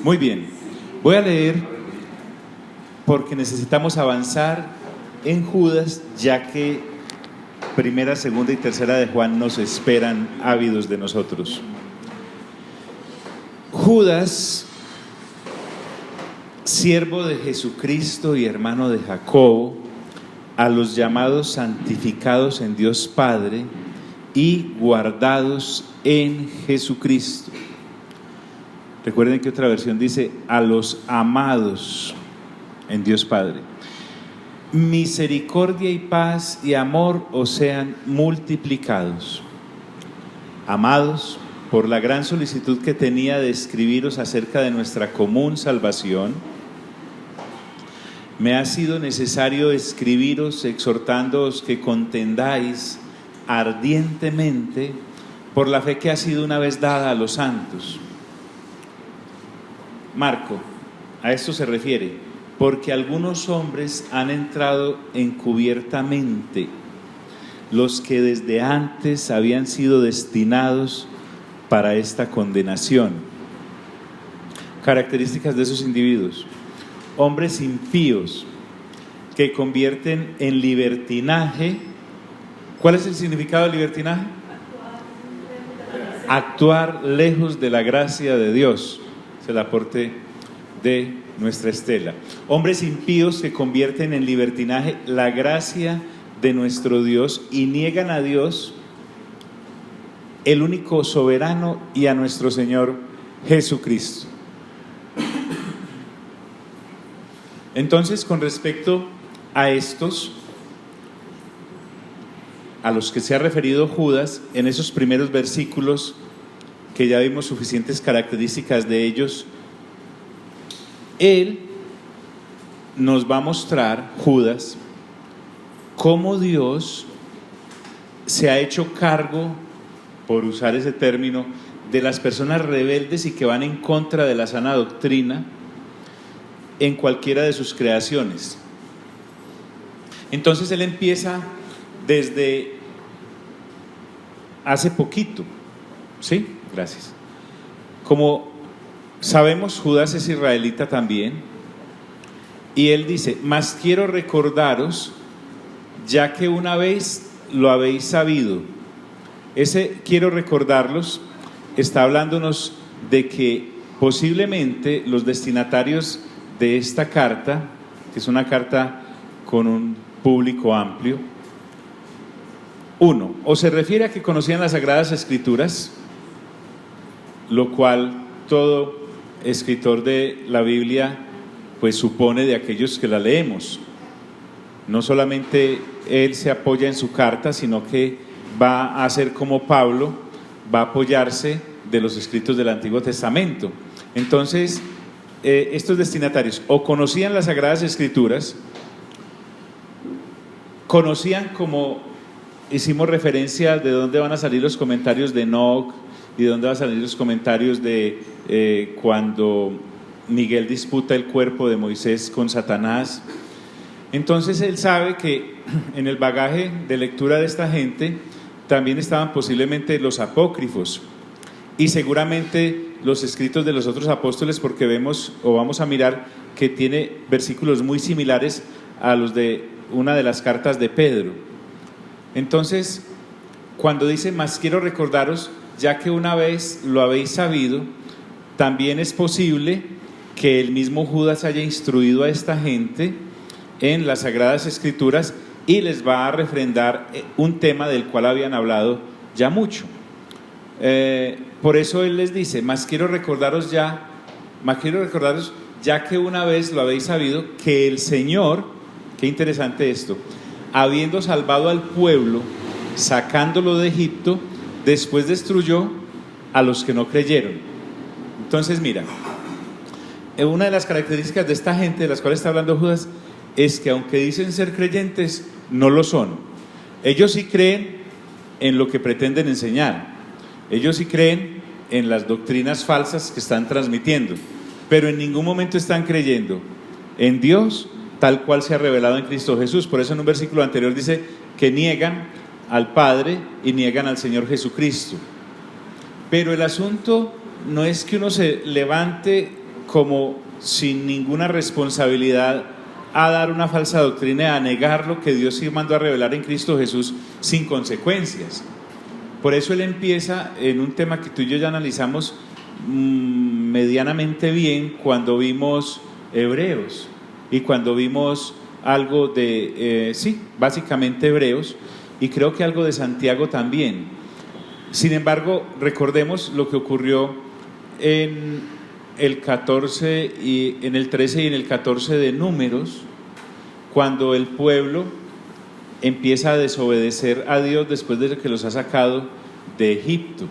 Muy bien, voy a leer porque necesitamos avanzar en Judas, ya que primera, segunda y tercera de Juan nos esperan ávidos de nosotros. Judas, siervo de Jesucristo y hermano de Jacobo, a los llamados santificados en Dios Padre y guardados en Jesucristo. Recuerden que otra versión dice a los amados en Dios Padre. Misericordia y paz y amor os sean multiplicados. Amados, por la gran solicitud que tenía de escribiros acerca de nuestra común salvación, me ha sido necesario escribiros exhortándoos que contendáis ardientemente por la fe que ha sido una vez dada a los santos. Marco, a esto se refiere, porque algunos hombres han entrado encubiertamente, los que desde antes habían sido destinados para esta condenación. Características de esos individuos: hombres impíos que convierten en libertinaje. ¿Cuál es el significado de libertinaje? Actuar lejos de la gracia de Dios. Es el aporte de nuestra Estela. Hombres impíos que convierten en libertinaje la gracia de nuestro Dios y niegan a Dios, el único soberano, y a nuestro Señor Jesucristo. Entonces, con respecto a estos, a los que se ha referido Judas en esos primeros versículos, que ya vimos suficientes características de ellos, él nos va a mostrar, Judas, cómo Dios se ha hecho cargo, por usar ese término, de las personas rebeldes y que van en contra de la sana doctrina en cualquiera de sus creaciones. Entonces él empieza desde hace poquito, ¿sí? Gracias. Como sabemos, Judas es israelita también, y él dice: mas quiero recordaros, ya que una vez lo habéis sabido. Ese quiero recordarlos está hablándonos de que posiblemente los destinatarios de esta carta, que es una carta con un público amplio, uno, o se refiere a que conocían las Sagradas Escrituras, lo cual todo escritor de la Biblia pues supone de aquellos que la leemos. No solamente él se apoya en su carta, sino que va a hacer como Pablo, va a apoyarse de los escritos del Antiguo Testamento. Entonces, estos destinatarios o conocían las Sagradas Escrituras, conocían, como hicimos referencia, de dónde van a salir los comentarios de Enoc y de dónde van a salir los comentarios de cuando Miguel disputa el cuerpo de Moisés con Satanás. Entonces él sabe que en el bagaje de lectura de esta gente también estaban posiblemente los apócrifos y seguramente los escritos de los otros apóstoles, porque vemos o vamos a mirar que tiene versículos muy similares a los de una de las cartas de Pedro. Entonces, cuando dice: mas quiero recordaros, ya que una vez lo habéis sabido, también es posible que el mismo Judas haya instruido a esta gente en las Sagradas Escrituras y les va a refrendar un tema del cual habían hablado ya mucho. Por eso él les dice: mas quiero recordaros ya que una vez lo habéis sabido, que el Señor, qué interesante esto, habiendo salvado al pueblo, sacándolo de Egipto, después destruyó a los que no creyeron. Entonces mira, una de las características de esta gente de las cuales está hablando Judas es que aunque dicen ser creyentes, no lo son. Ellos sí creen en lo que pretenden enseñar, ellos sí creen en las doctrinas falsas que están transmitiendo, pero en ningún momento están creyendo en Dios tal cual se ha revelado en Cristo Jesús. Por eso en un versículo anterior dice que niegan al Padre y niegan al Señor Jesucristo. Pero el asunto no es que uno se levante como sin ninguna responsabilidad a dar una falsa doctrina, a negar lo que Dios sí mandó a revelar en Cristo Jesús sin consecuencias. Por eso él empieza en un tema que tú y yo ya analizamos medianamente bien cuando vimos Hebreos y cuando vimos algo de, básicamente Hebreos, y creo que algo de Santiago también. Sin embargo, recordemos lo que ocurrió en el 14 y en el 13 y en el 14 de Números, cuando el pueblo empieza a desobedecer a Dios después de que los ha sacado de Egipto.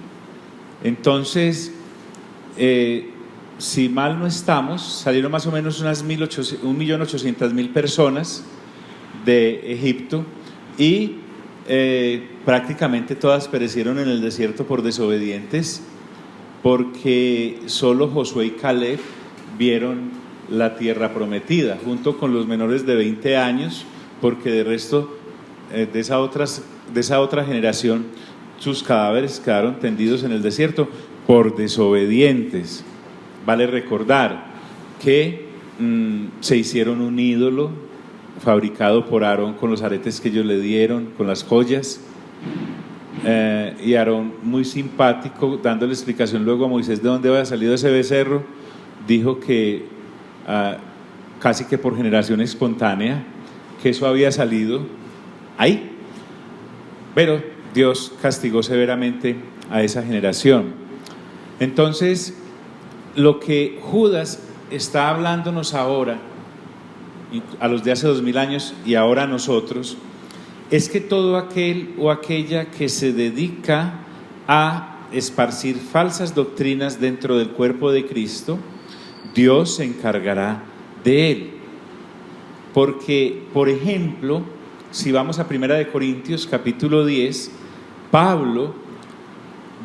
Entonces, si mal no estamos, salieron más o menos unas 1.800.000 personas de Egipto y prácticamente todas perecieron en el desierto por desobedientes, porque solo Josué y Caleb vieron la tierra prometida, junto con los menores de 20 años, porque de resto de esa otra generación, sus cadáveres quedaron tendidos en el desierto por desobedientes. Vale recordar que se hicieron un ídolo fabricado por Aarón con los aretes que ellos le dieron, con las joyas, y Aarón, muy simpático, dándole explicación luego a Moisés de dónde había salido ese becerro, dijo que casi que por generación espontánea, que eso había salido ahí. Pero Dios castigó severamente a esa generación. Entonces, lo que Judas está hablándonos ahora, a los de hace 2000 años y ahora a nosotros, es que todo aquel o aquella que se dedica a esparcir falsas doctrinas dentro del cuerpo de Cristo, Dios se encargará de él. Porque, por ejemplo, si vamos a 1 Corintios capítulo 10, Pablo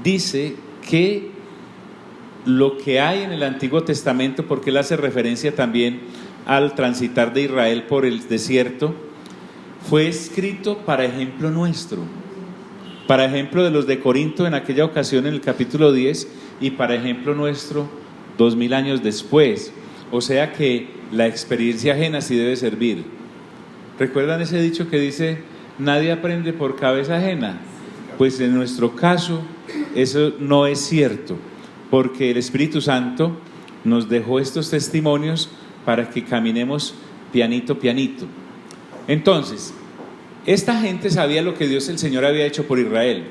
dice que lo que hay en el Antiguo Testamento, porque él hace referencia también al transitar de Israel por el desierto, fue escrito para ejemplo nuestro, para ejemplo de los de Corinto en aquella ocasión en el capítulo 10 y para ejemplo nuestro 2000 años después. O sea que la experiencia ajena sí debe servir. ¿Recuerdan ese dicho que dice, nadie aprende por cabeza ajena? Pues en nuestro caso eso no es cierto, porque el Espíritu Santo nos dejó estos testimonios para que caminemos pianito, pianito. Entonces, esta gente sabía lo que Dios el Señor había hecho por Israel.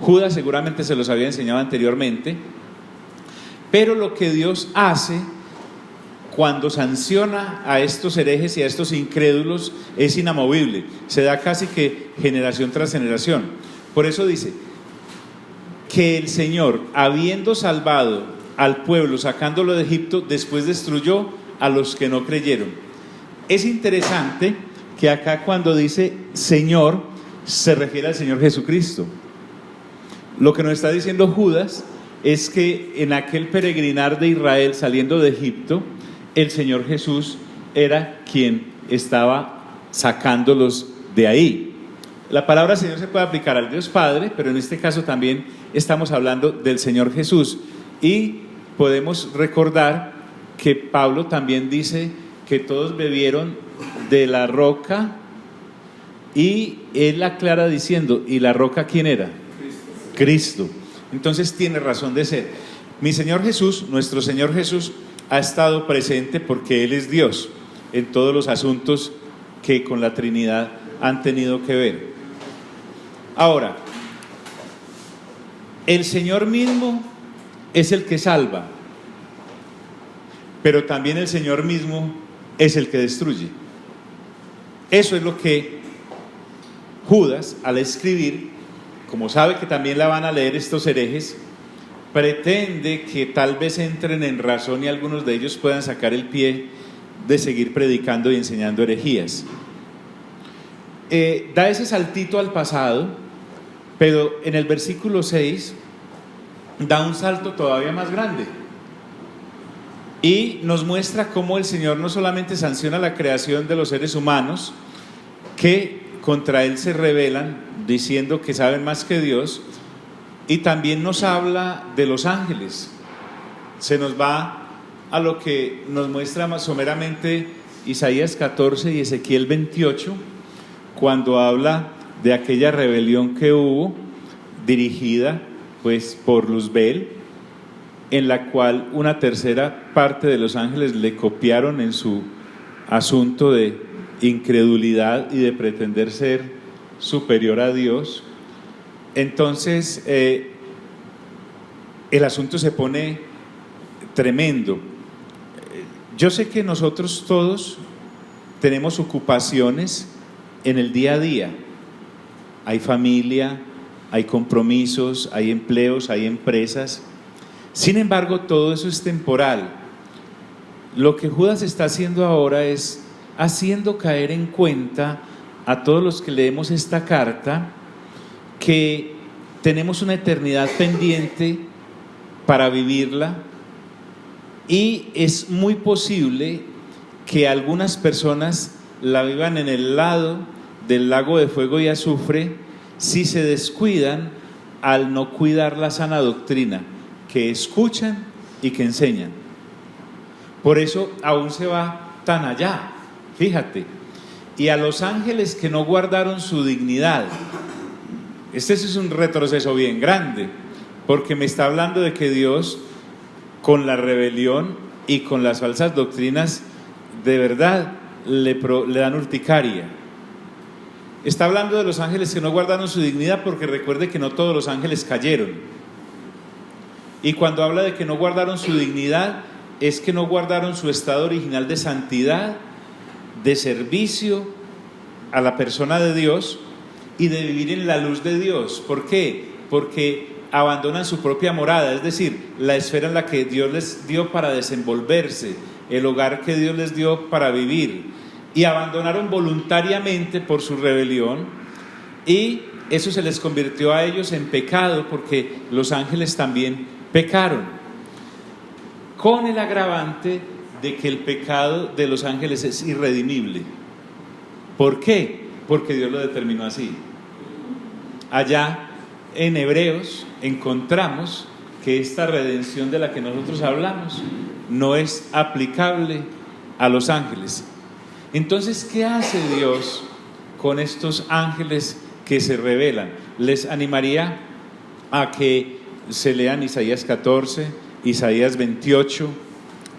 Judas seguramente se los había enseñado anteriormente, pero lo que Dios hace cuando sanciona a estos herejes y a estos incrédulos es inamovible, se da casi que generación tras generación. Por eso dice que el Señor, habiendo salvado al pueblo, sacándolo de Egipto, después destruyó a los que no creyeron. Es interesante que acá cuando dice Señor, se refiere al Señor Jesucristo. Lo que nos está diciendo Judas es que en aquel peregrinar de Israel saliendo de Egipto, el Señor Jesús era quien estaba sacándolos de ahí. La palabra Señor se puede aplicar al Dios Padre, pero en este caso también estamos hablando del Señor Jesús. Y podemos recordar que Pablo también dice que todos bebieron de la roca, y él aclara diciendo, ¿y la roca quién era? Cristo. Entonces tiene razón de ser. Mi Señor Jesús, nuestro Señor Jesús, ha estado presente porque Él es Dios en todos los asuntos que con la Trinidad han tenido que ver. Ahora, el Señor mismo es el que salva, pero también el Señor mismo es el que destruye. Eso es lo que Judas, al escribir, como sabe que también la van a leer estos herejes, pretende que tal vez entren en razón y algunos de ellos puedan sacar el pie de seguir predicando y enseñando herejías. Da ese saltito al pasado, pero en el versículo 6 da un salto todavía más grande y nos muestra cómo el Señor no solamente sanciona la creación de los seres humanos que contra Él se rebelan diciendo que saben más que Dios, y también nos habla de los ángeles. Se nos va a lo que nos muestra más someramente Isaías 14 y Ezequiel 28, cuando habla de aquella rebelión que hubo, dirigida pues por Luzbel, en la cual una tercera parte de los ángeles le copiaron en su asunto de incredulidad y de pretender ser superior a Dios. Entonces el asunto se pone tremendo. Yo sé que nosotros todos tenemos ocupaciones en el día a día. Hay familia, hay compromisos, hay empleos, hay empresas. Sin embargo, todo eso es temporal. Lo que Judas está haciendo ahora es haciendo caer en cuenta a todos los que leemos esta carta que tenemos una eternidad pendiente para vivirla, y es muy posible que algunas personas la vivan en el lado del lago de fuego y azufre si se descuidan al no cuidar la sana doctrina que escuchan y que enseñan. Por eso aún se va tan allá, fíjate. Y a los ángeles que no guardaron su dignidad. Este es un retroceso bien grande, porque me está hablando de que Dios, con la rebelión y con las falsas doctrinas, de verdad le dan urticaria. Está hablando de los ángeles que no guardaron su dignidad, porque recuerde que no todos los ángeles cayeron. Y cuando habla de que no guardaron su dignidad, es que no guardaron su estado original de santidad, de servicio a la persona de Dios y de vivir en la luz de Dios. ¿Por qué? Porque abandonan su propia morada, es decir, la esfera en la que Dios les dio para desenvolverse, el hogar que Dios les dio para vivir, y abandonaron voluntariamente por su rebelión, y eso se les convirtió a ellos en pecado, porque los ángeles también pecaron, con el agravante de que el pecado de los ángeles es irredimible. ¿Por qué? Porque Dios lo determinó así. Allá en Hebreos encontramos que esta redención de la que nosotros hablamos no es aplicable a los ángeles. Entonces, ¿qué hace Dios con estos ángeles que se rebelan? Les animaría a que se lean Isaías 14, Isaías 28,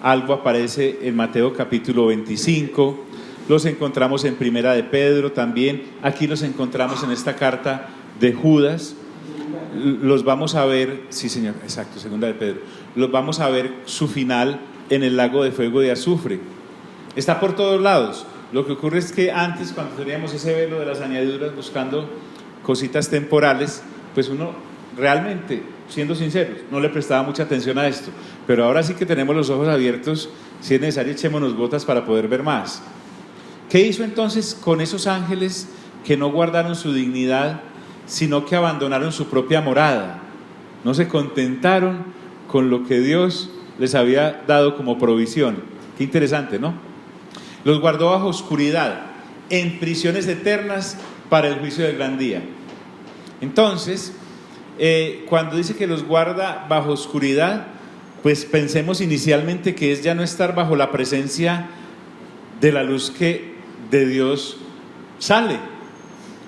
algo aparece en Mateo capítulo 25, los encontramos en Primera de Pedro también, aquí los encontramos en esta carta de Judas, los vamos a ver, sí señor, exacto, Segunda de Pedro, los vamos a ver su final en el lago de fuego y azufre. Está por todos lados. Lo que ocurre es que antes, cuando teníamos ese velo de las añadiduras buscando cositas temporales, pues uno realmente, siendo sinceros, no le prestaba mucha atención a esto, pero ahora sí que tenemos los ojos abiertos. Si es necesario, echémonos gotas para poder ver más. ¿Qué hizo entonces con esos ángeles que no guardaron su dignidad, sino que abandonaron su propia morada? No se contentaron con lo que Dios les había dado como provisión. Qué interesante, ¿no? Los guardó bajo oscuridad, en prisiones eternas para el juicio del gran día. Entonces, cuando dice que los guarda bajo oscuridad, pues pensemos inicialmente que es ya no estar bajo la presencia de la luz que de Dios sale,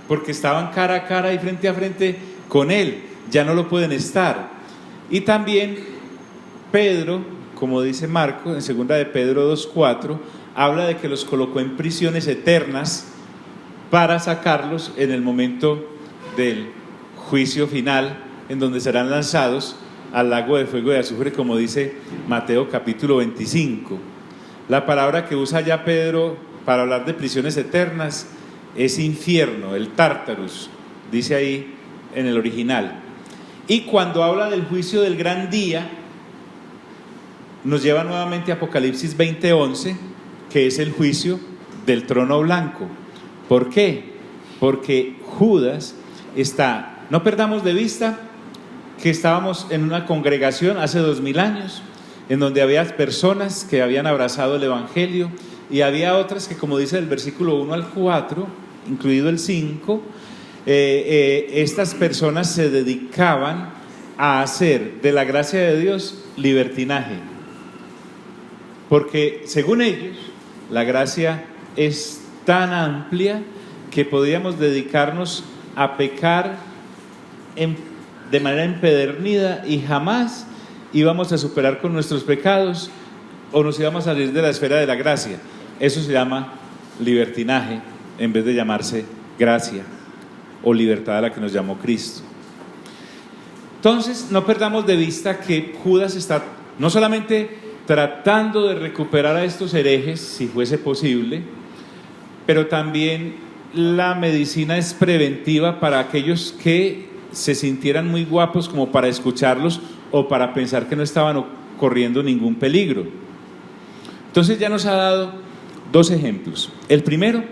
porque estaban cara a cara y frente a frente con Él, ya no lo pueden estar. Y también Pedro, como dice Marco en segunda de Pedro 2:4, habla de que los colocó en prisiones eternas para sacarlos en el momento del juicio final, en donde serán lanzados al lago de fuego y azufre, como dice Mateo capítulo 25. La palabra que usa ya Pedro para hablar de prisiones eternas es infierno, el Tártarus, dice ahí en el original. Y cuando habla del juicio del gran día, nos lleva nuevamente a Apocalipsis 20:11, que es el juicio del trono blanco. ¿Por qué? Porque Judas está, no perdamos de vista que estábamos en una congregación hace 2000 años, en donde había personas que habían abrazado el Evangelio, y había otras que, como dice el versículo 1 al 4, incluido el 5, estas personas se dedicaban a hacer de la gracia de Dios libertinaje. porque según ellos, la gracia es tan amplia que podríamos dedicarnos a pecar de manera empedernida y jamás íbamos a superar con nuestros pecados o nos íbamos a salir de la esfera de la gracia. Eso se llama libertinaje en vez de llamarse gracia o libertad a la que nos llamó Cristo. Entonces, no perdamos de vista que Judas está no solamente tratando de recuperar a estos herejes, si fuese posible, pero también la medicina es preventiva para aquellos que se sintieran muy guapos como para escucharlos o para pensar que no estaban corriendo ningún peligro. Entonces ya nos ha dado dos ejemplos. El primero,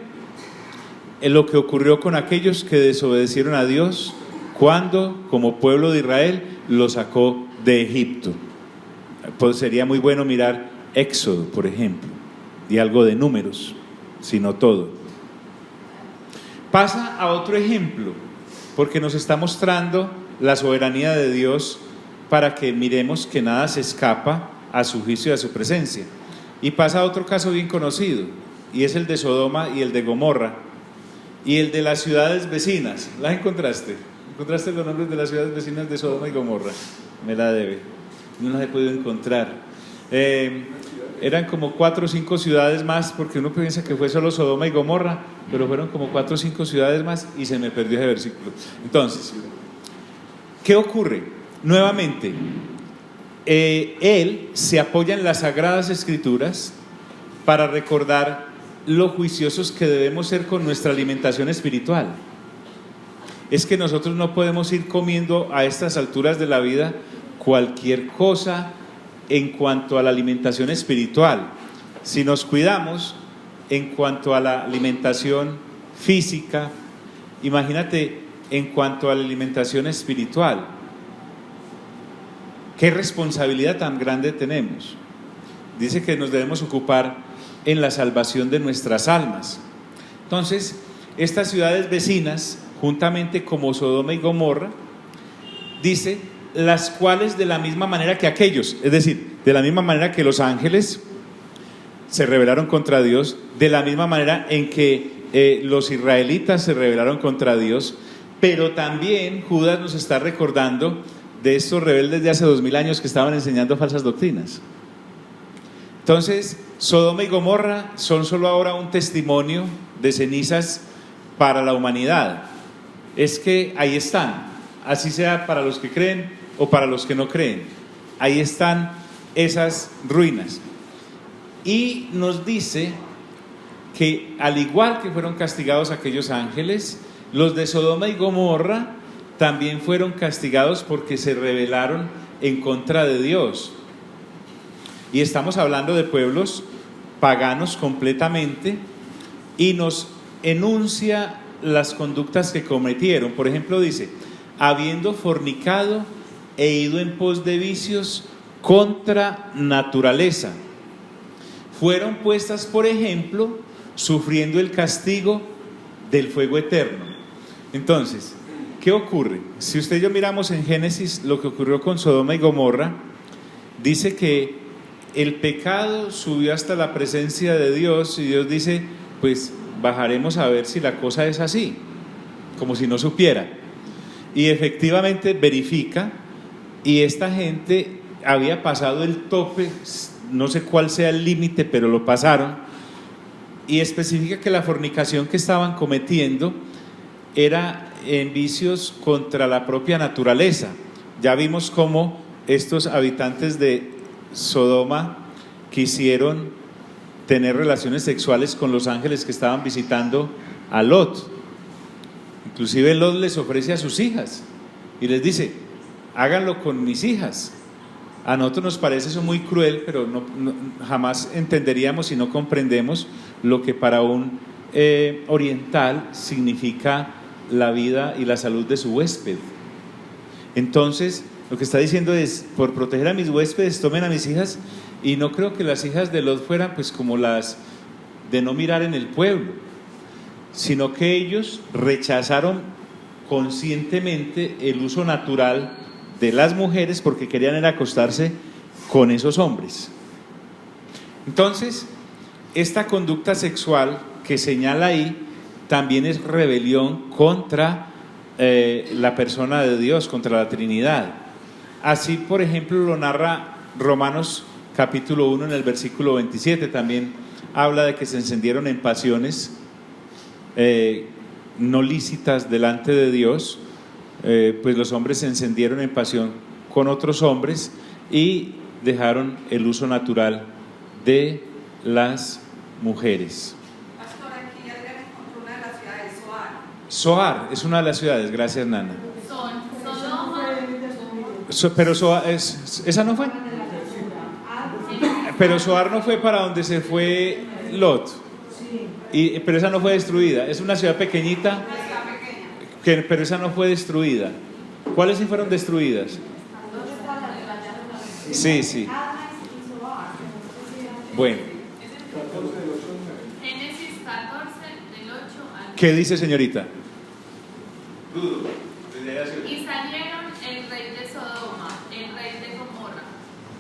en lo que ocurrió con aquellos que desobedecieron a Dios cuando, como pueblo de Israel, lo sacó de Egipto. Pues sería muy bueno mirar Éxodo, por ejemplo, y algo de Números, si no todo. Pasa a otro ejemplo, porque nos está mostrando la soberanía de Dios para que miremos que nada se escapa a su juicio y a su presencia. Y pasa a otro caso bien conocido, y es el de Sodoma y el de Gomorra, y el de las ciudades vecinas. ¿Las encontraste? ¿Encontraste los nombres de las ciudades vecinas de Sodoma y Gomorra? Me la debe, no las he podido encontrar. Eran como 4 o 5 ciudades más, porque uno piensa que fue solo Sodoma y Gomorra, pero fueron como 4 o 5 ciudades más y se me perdió ese versículo. Entonces, ¿qué ocurre? Nuevamente, él se apoya en las Sagradas Escrituras para recordar lo juiciosos que debemos ser con nuestra alimentación espiritual. Es que nosotros no podemos ir comiendo a estas alturas de la vida cualquier cosa en cuanto a la alimentación espiritual. Si nos cuidamos en cuanto a la alimentación física, imagínate en cuanto a la alimentación espiritual. ¿Qué responsabilidad tan grande tenemos? Dice que nos debemos ocupar en la salvación de nuestras almas. Entonces, estas ciudades vecinas, juntamente como Sodoma y Gomorra, dice, las cuales de la misma manera que aquellos, es decir, de la misma manera que los ángeles se rebelaron contra Dios, de la misma manera en que los israelitas se rebelaron contra Dios, pero también Judas nos está recordando de estos rebeldes de hace 2000 años que estaban enseñando falsas doctrinas. Entonces, Sodoma y Gomorra son solo ahora un testimonio de cenizas para la humanidad. Es que ahí están, así sea para los que creen o para los que no creen, ahí están esas ruinas. Y nos dice que al igual que fueron castigados aquellos ángeles, los de Sodoma y Gomorra también fueron castigados porque se rebelaron en contra de Dios. Y estamos hablando de pueblos paganos completamente, y nos enuncia las conductas que cometieron. Por ejemplo, dice, habiendo fornicado e ido en pos de vicios contra naturaleza, fueron puestas, por ejemplo, sufriendo el castigo del fuego eterno. Entonces, ¿qué ocurre? Si usted y yo miramos en Génesis lo que ocurrió con Sodoma y Gomorra, dice que el pecado subió hasta la presencia de Dios y Dios dice, pues bajaremos a ver si la cosa es así, como si no supiera. Y efectivamente verifica, y esta gente había pasado el tope, no sé cuál sea el límite, pero lo pasaron, y especifica que la fornicación que estaban cometiendo era en vicios contra la propia naturaleza. Ya vimos cómo estos habitantes de Sodoma quisieron tener relaciones sexuales con los ángeles que estaban visitando a Lot. Inclusive Lot les ofrece a sus hijas y les dice, háganlo con mis hijas. A nosotros nos parece eso muy cruel, pero jamás entenderíamos y no comprendemos lo que para un oriental significa la vida y la salud de su huésped. Entonces, lo que está diciendo es, por proteger a mis huéspedes, tomen a mis hijas. Y no creo que las hijas de Lot fueran pues como las de no mirar en el pueblo, sino que ellos rechazaron conscientemente el uso natural de las mujeres porque querían era acostarse con esos hombres. Entonces, esta conducta sexual que señala ahí también es rebelión contra la persona de Dios, contra la Trinidad. Así, por ejemplo, lo narra Romanos capítulo 1 en el versículo 27, también habla de que se encendieron en pasiones no lícitas delante de Dios, pues los hombres se encendieron en pasión con otros hombres y dejaron el uso natural de las mujeres. Pastor, aquí alguien encontró una de las ciudades, Zoar. Zoar es una de las ciudades, gracias Nana. Sodoma. Pero Zoar esa no fue. Pero Zoar no fue para donde se fue Lot. Pero esa no fue destruida. Es una ciudad pequeñita, pero esa no fue destruida. ¿Cuáles sí fueron destruidas? Sí, sí. Bueno, Génesis 14, del 8 al ¿qué dice señorita? Y salieron el rey de Sodoma, el rey de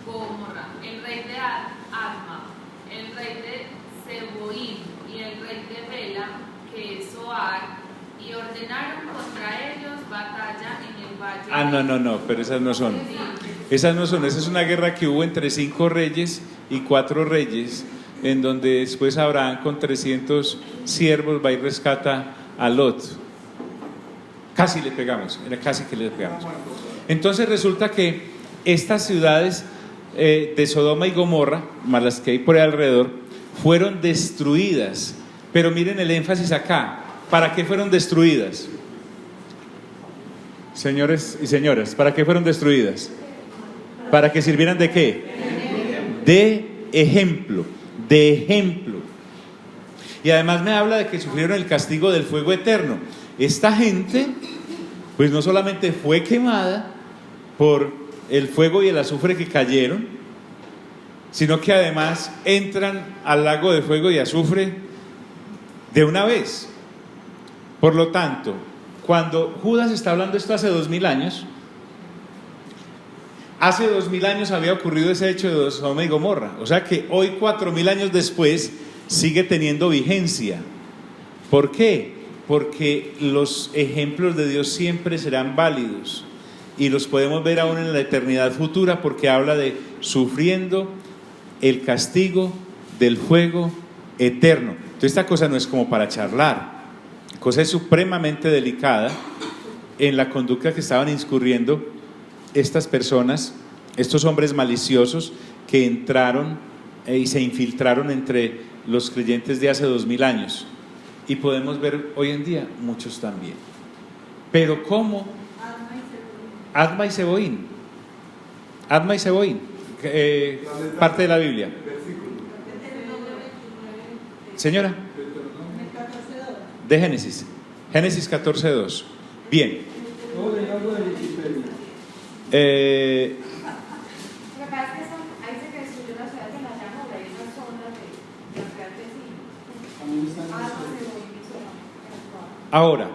Gomorra, el rey de Adma, el rey de Zeboim y el rey de Bela, que es Zoar, y ordenaron contra ellos batalla en el valle. No, pero esas no son. Esa es una guerra que hubo entre 5 reyes y 4 reyes, en donde después Abraham con 300 siervos va y rescata a Lot. Casi le pegamos, era casi que le pegamos. Entonces resulta que estas ciudades de Sodoma y Gomorra, más las que hay por ahí alrededor, fueron destruidas. Pero miren el énfasis acá. ¿Para qué fueron destruidas? Señores y señoras, ¿para qué fueron destruidas? ¿Para que sirvieran de qué? De ejemplo, de ejemplo. Y además me habla de que sufrieron el castigo del fuego eterno. Esta gente, pues no solamente fue quemada por el fuego y el azufre que cayeron, sino que además entran al lago de fuego y azufre de una vez. Por lo tanto, cuando Judas está hablando esto hace 2000 años, hace 2000 años había ocurrido ese hecho de Sodoma y Gomorra. O sea que hoy, 4000 años después, sigue teniendo vigencia. ¿Por qué? Porque los ejemplos de Dios siempre serán válidos y los podemos ver aún en la eternidad futura, porque habla de sufriendo el castigo del fuego eterno. Entonces esta cosa no es como para charlar. La cosa es supremamente delicada en la conducta que estaban incurriendo estas personas, estos hombres maliciosos que entraron y se infiltraron entre los creyentes de hace 2000 años. Y podemos ver hoy en día muchos también. Pero ¿cómo? Adma y Zeboim. Adma y Zeboim. Parte de la Biblia. Señora. De Génesis. Génesis 14:2. Bien. Lo que pasa es que ahí se construyó la ciudad de la llanura y esas sombras de la ciudad vecina. Ahora,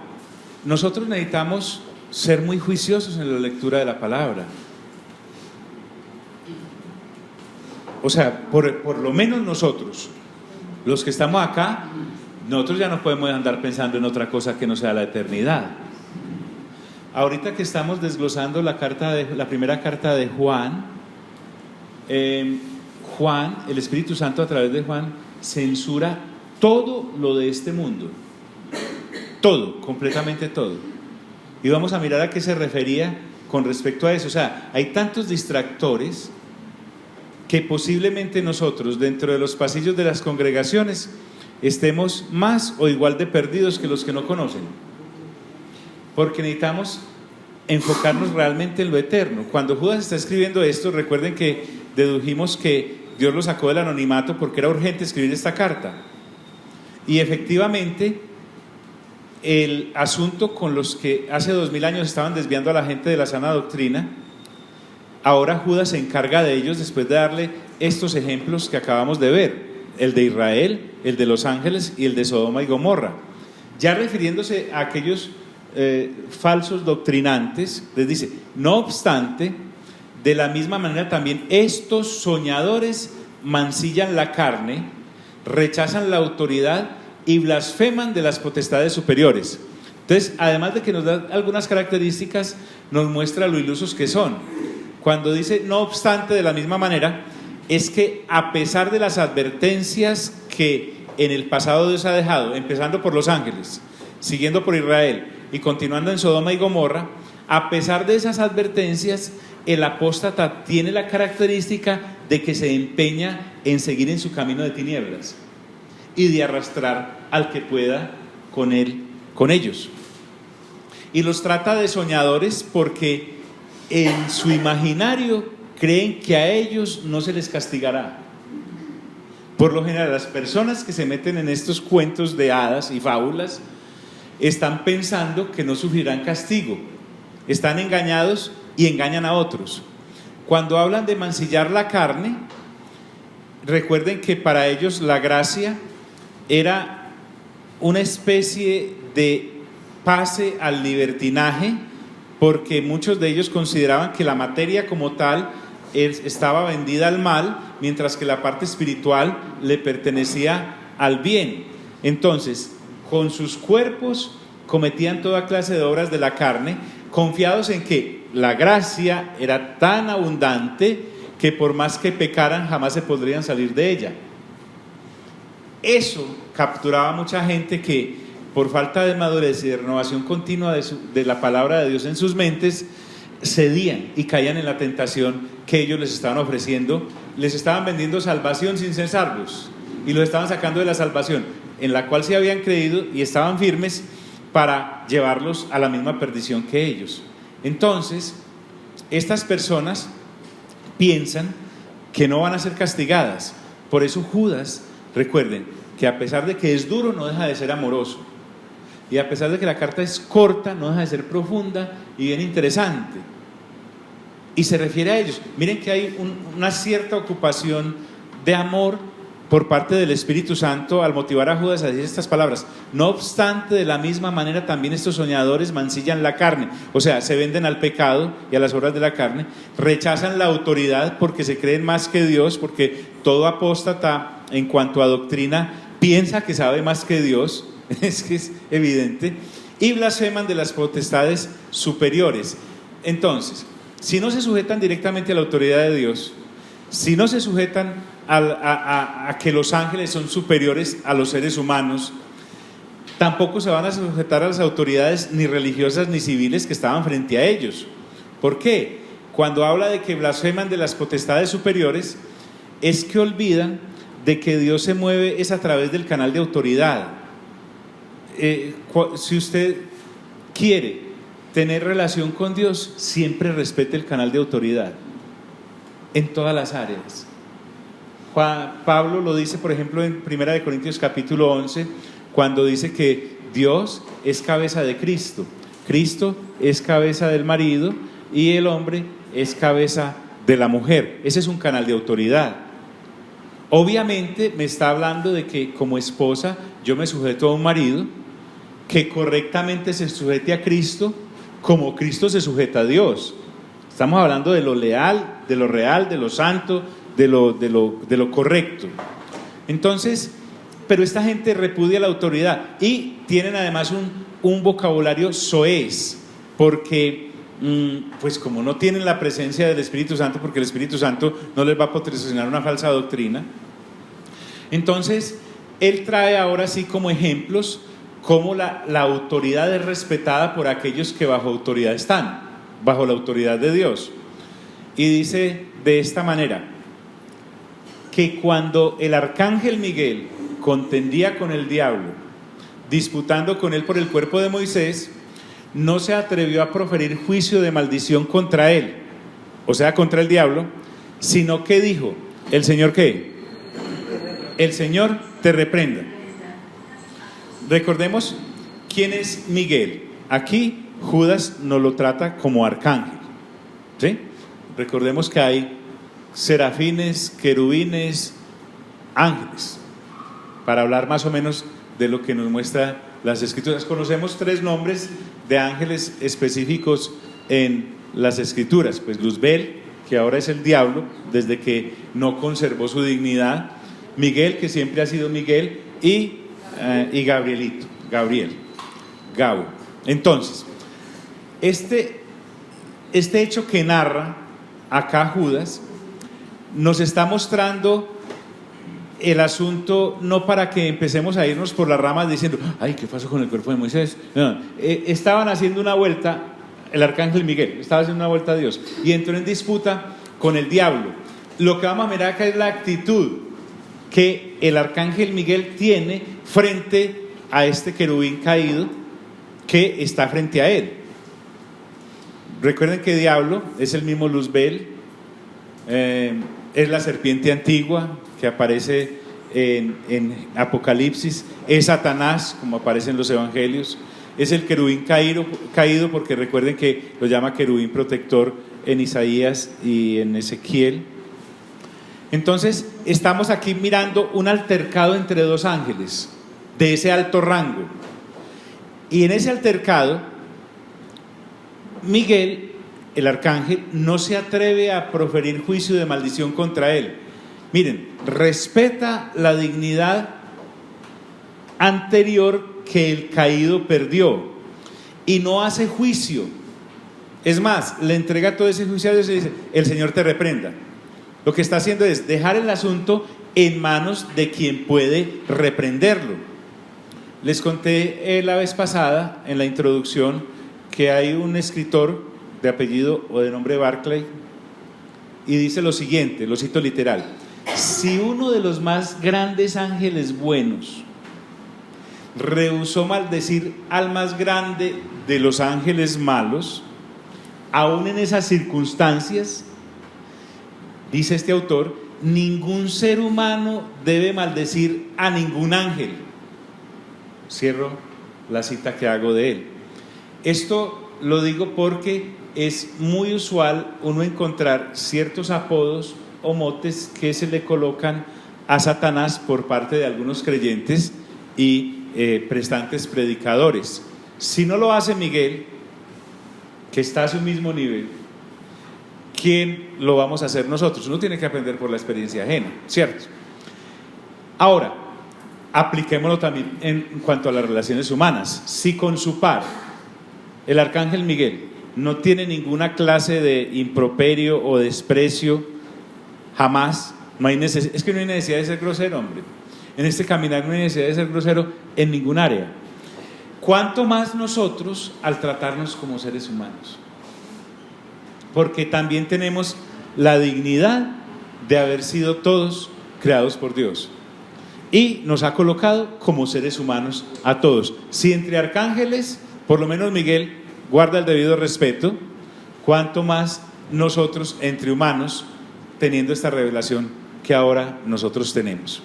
nosotros necesitamos ser muy juiciosos en la lectura de la palabra. O sea, por lo menos nosotros, los que estamos acá, nosotros ya no podemos andar pensando en otra cosa que no sea la eternidad. Ahorita que estamos desglosando la primera carta de Juan, el Espíritu Santo a través de Juan censura todo lo de este mundo. Todo, completamente todo. Y vamos a mirar a qué se refería con respecto a eso. O sea, hay tantos distractores que posiblemente nosotros, dentro de los pasillos de las congregaciones, estemos más o igual de perdidos que los que no conocen. Porque necesitamos enfocarnos realmente en lo eterno. Cuando Judas está escribiendo esto, recuerden que dedujimos que Dios lo sacó del anonimato porque era urgente escribir esta carta. Y efectivamente, el asunto con los que hace 2000 años estaban desviando a la gente de la sana doctrina, ahora Judas se encarga de ellos después de darle estos ejemplos que acabamos de ver, el de Israel, el de los ángeles y el de Sodoma y Gomorra. Ya refiriéndose a aquellos falsos doctrinantes, les dice: no obstante, de la misma manera también estos soñadores mancillan la carne, rechazan la autoridad y blasfeman de las potestades superiores. Entonces, además de que nos da algunas características, nos muestra lo ilusos que son. Cuando dice no obstante, de la misma manera, es que a pesar de las advertencias que en el pasado Dios ha dejado, empezando por los ángeles, siguiendo por Israel y continuando en Sodoma y Gomorra, a pesar de esas advertencias, el apóstata tiene la característica de que se empeña en seguir en su camino de tinieblas y de arrastrar al que pueda con él, con ellos. Y los trata de soñadores porque en su imaginario creen que a ellos no se les castigará. Por lo general, las personas que se meten en estos cuentos de hadas y fábulas están pensando que no sufrirán castigo, están engañados y engañan a otros. Cuando hablan de mancillar la carne, recuerden que para ellos la gracia era una especie de pase al libertinaje, porque muchos de ellos consideraban que la materia como tal estaba vendida al mal, mientras que la parte espiritual le pertenecía al bien. Entonces, con sus cuerpos cometían toda clase de obras de la carne, confiados en que la gracia era tan abundante que por más que pecaran jamás se podrían salir de ella. Eso capturaba a mucha gente que por falta de madurez y de renovación continua de la palabra de Dios en sus mentes, cedían y caían en la tentación que ellos les estaban ofreciendo. Les estaban vendiendo salvación sin ser salvos y los estaban sacando de la salvación en la cual se habían creído y estaban firmes, para llevarlos a la misma perdición que ellos. Entonces, estas personas piensan que no van a ser castigadas. Por eso Judas, recuerden que a pesar de que es duro, no deja de ser amoroso, y a pesar de que la carta es corta, no deja de ser profunda y bien interesante, y se refiere a ellos. Miren que hay una cierta ocupación de amor por parte del Espíritu Santo al motivar a Judas a decir estas palabras. No obstante, de la misma manera también estos soñadores mancillan la carne, o sea, se venden al pecado y a las obras de la carne, rechazan la autoridad porque se creen más que Dios, porque todo apóstata en cuanto a doctrina piensa que sabe más que Dios, es que es evidente, y blasfeman de las potestades superiores. Entonces, si no se sujetan directamente a la autoridad de Dios, si no se sujetan a que los ángeles son superiores a los seres humanos, tampoco se van a sujetar a las autoridades ni religiosas ni civiles que estaban frente a ellos. ¿Por qué? Cuando habla de que blasfeman de las potestades superiores, es que olvidan de que Dios se mueve es a través del canal de autoridad. Si usted quiere tener relación con Dios, siempre respete el canal de autoridad en todas las áreas. Pablo lo dice, por ejemplo, en 1 Corintios capítulo 11, cuando dice que Dios es cabeza de Cristo, Cristo es cabeza del marido y el hombre es cabeza de la mujer. Ese es un canal de autoridad. Obviamente me está hablando de que como esposa yo me sujeto a un marido que correctamente se sujete a Cristo como Cristo se sujeta a Dios. Estamos hablando de lo leal, de lo real, de lo santo, de lo correcto. Entonces, pero esta gente repudia la autoridad y tienen además un vocabulario soez, porque pues como no tienen la presencia del Espíritu Santo, porque el Espíritu Santo no les va a patrocinar una falsa doctrina, entonces él trae ahora sí como ejemplos cómo la autoridad es respetada por aquellos que bajo autoridad están, bajo la autoridad de Dios. Y dice de esta manera, que cuando el arcángel Miguel contendía con el diablo, disputando con él por el cuerpo de Moisés, no se atrevió a proferir juicio de maldición contra él, o sea, contra el diablo, sino que dijo, ¿el Señor qué? El Señor te reprenda. Recordemos quién es Miguel. Aquí Judas nos lo trata como arcángel, ¿sí? Recordemos que hay serafines, querubines, ángeles, para hablar más o menos de lo que nos muestra las Escrituras. Conocemos 3 nombres de ángeles específicos en las Escrituras, pues Luzbel, que ahora es el diablo, desde que no conservó su dignidad, Miguel, que siempre ha sido Miguel, y Gabriel. Entonces, este hecho que narra acá Judas nos está mostrando el asunto, no para que empecemos a irnos por las ramas diciendo, ay, ¿qué pasó con el cuerpo de Moisés? No, estaban haciendo una vuelta, el arcángel Miguel estaba haciendo una vuelta a Dios y entró en disputa con el diablo. Lo que vamos a mirar acá es la actitud que el arcángel Miguel tiene frente a este querubín caído que está frente a él. Recuerden que diablo es el mismo Luzbel, es la serpiente antigua que aparece en Apocalipsis, es Satanás, como aparece en los evangelios, es el querubín caído porque recuerden que lo llama querubín protector en Isaías y en Ezequiel. Entonces estamos aquí mirando un altercado entre dos ángeles de ese alto rango, y en ese altercado Miguel, el arcángel, no se atreve a proferir juicio de maldición contra él. Miren, respeta la dignidad anterior que el caído perdió y no hace juicio. Es más, le entrega todo ese juicio a Dios y dice, el Señor te reprenda. Lo que está haciendo es dejar el asunto en manos de quien puede reprenderlo. Les conté la vez pasada en la introducción que hay un escritor de apellido o de nombre Barclay y dice lo siguiente, lo cito literal: si uno de los más grandes ángeles buenos rehusó maldecir al más grande de los ángeles malos, aún en esas circunstancias, dice este autor, ningún ser humano debe maldecir a ningún ángel. Cierro la cita que hago de él. Esto lo digo porque es muy usual uno encontrar ciertos apodos o motes que se le colocan a Satanás por parte de algunos creyentes y prestantes predicadores. Si no lo hace Miguel, que está a su mismo nivel, ¿quién lo vamos a hacer nosotros? Uno tiene que aprender por la experiencia ajena, ¿cierto? Ahora, apliquémoslo también en cuanto a las relaciones humanas. Si con su par, el arcángel Miguel, no tiene ninguna clase de improperio o desprecio, jamás, es que no hay necesidad de ser grosero, hombre. En este caminar no hay necesidad de ser grosero en ningún área. ¿Cuánto más nosotros al tratarnos como seres humanos? Porque también tenemos la dignidad de haber sido todos creados por Dios y nos ha colocado como seres humanos a todos. Si entre arcángeles, por lo menos Miguel guarda el debido respeto, cuánto más nosotros entre humanos, teniendo esta revelación que ahora nosotros tenemos.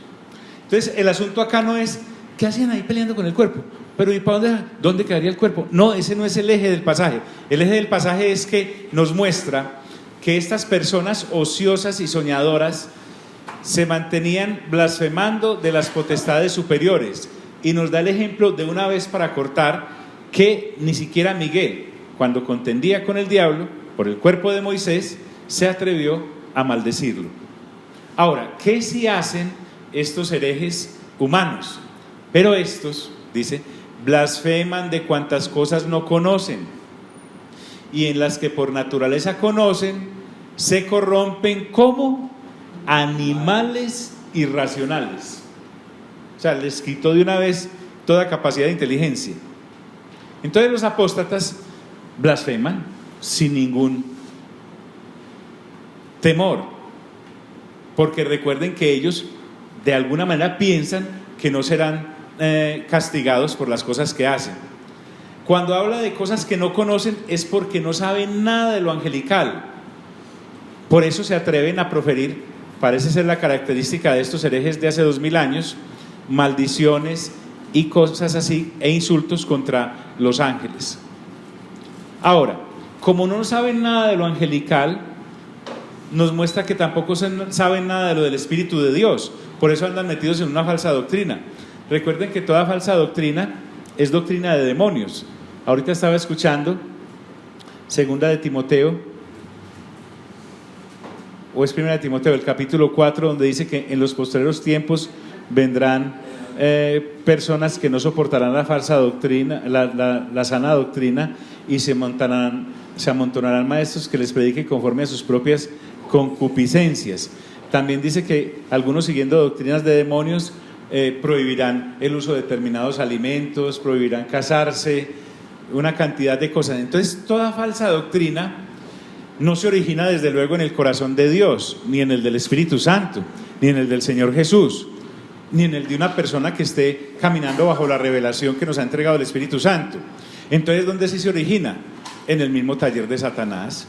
Entonces el asunto acá no es ¿qué hacían ahí peleando con el cuerpo? Pero ¿y para dónde quedaría el cuerpo? No, ese no es el eje del pasaje. El eje del pasaje es que nos muestra que estas personas ociosas y soñadoras se mantenían blasfemando de las potestades superiores, y nos da el ejemplo de una vez para cortar que ni siquiera Miguel, cuando contendía con el diablo por el cuerpo de Moisés, se atrevió a maldecirlo. Ahora, ¿qué si hacen estos herejes humanos? Pero estos, dice, blasfeman de cuantas cosas no conocen, y en las que por naturaleza conocen, se corrompen como animales irracionales. O sea, les quitó de una vez toda capacidad de inteligencia. Entonces los apóstatas blasfeman sin ningún temor, porque recuerden que ellos de alguna manera piensan que no serán castigados por las cosas que hacen. Cuando habla de cosas que no conocen es porque no saben nada de lo angelical. Por eso se atreven a proferir, parece ser la característica de estos herejes de hace 2000 años, maldiciones y cosas así, e insultos contra los ángeles. Ahora, como no saben nada de lo angelical, nos muestra que tampoco saben nada de lo del Espíritu de Dios. Por eso andan metidos en una falsa doctrina. Recuerden que toda falsa doctrina es doctrina de demonios. Ahorita estaba escuchando 2 de Timoteo o es 1 Timoteo, el capítulo 4, donde dice que en los postreros tiempos vendrán personas que no soportarán la falsa doctrina, la sana doctrina, y se amontonarán maestros que les prediquen conforme a sus propias concupiscencias. También dice que algunos, siguiendo doctrinas de demonios, prohibirán el uso de determinados alimentos, prohibirán casarse, una cantidad de cosas. Entonces, toda falsa doctrina no se origina desde luego en el corazón de Dios, ni en el del Espíritu Santo, ni en el del Señor Jesús, ni en el de una persona que esté caminando bajo la revelación que nos ha entregado el Espíritu Santo. Entonces, ¿dónde sí se origina? En el mismo taller de Satanás,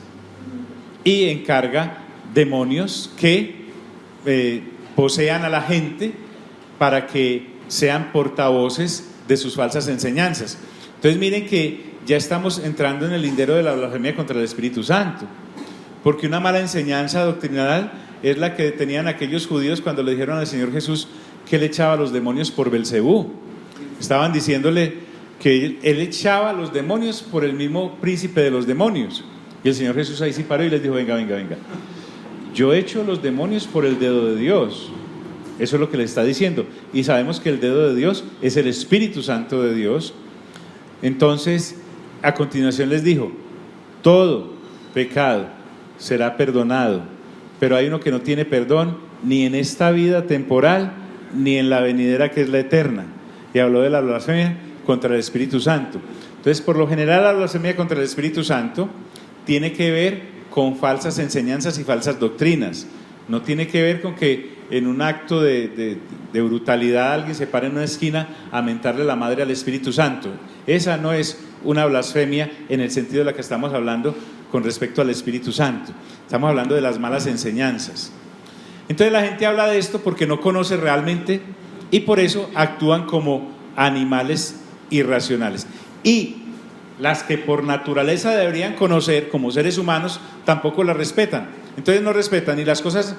y encarga demonios que posean a la gente para que sean portavoces de sus falsas enseñanzas. Entonces miren que ya estamos entrando en el lindero de la blasfemia contra el Espíritu Santo, porque una mala enseñanza doctrinal es la que tenían aquellos judíos cuando le dijeron al Señor Jesús que él echaba a los demonios por Belcebú. Estaban diciéndole que él echaba a los demonios por el mismo príncipe de los demonios, y el Señor Jesús ahí sí paró y les dijo: venga, yo echo los demonios por el dedo de Dios. Eso es lo que le está diciendo, y sabemos que el dedo de Dios es el Espíritu Santo de Dios. Entonces, a continuación les dijo: todo pecado será perdonado, pero hay uno que no tiene perdón ni en esta vida temporal ni en la venidera, que es la eterna. Y habló de la blasfemia contra el Espíritu Santo. Entonces, por lo general, la blasfemia contra el Espíritu Santo tiene que ver con falsas enseñanzas y falsas doctrinas. No tiene que ver con que en un acto de brutalidad alguien se pare en una esquina a mentarle la madre al Espíritu Santo. Esa no es una blasfemia en el sentido de la que estamos hablando con respecto al Espíritu Santo. Estamos hablando de las malas enseñanzas. Entonces la gente habla de esto porque no conoce realmente, y por eso actúan como animales irracionales. Y las que por naturaleza deberían conocer como seres humanos, tampoco las respetan. Entonces no respetan ni las cosas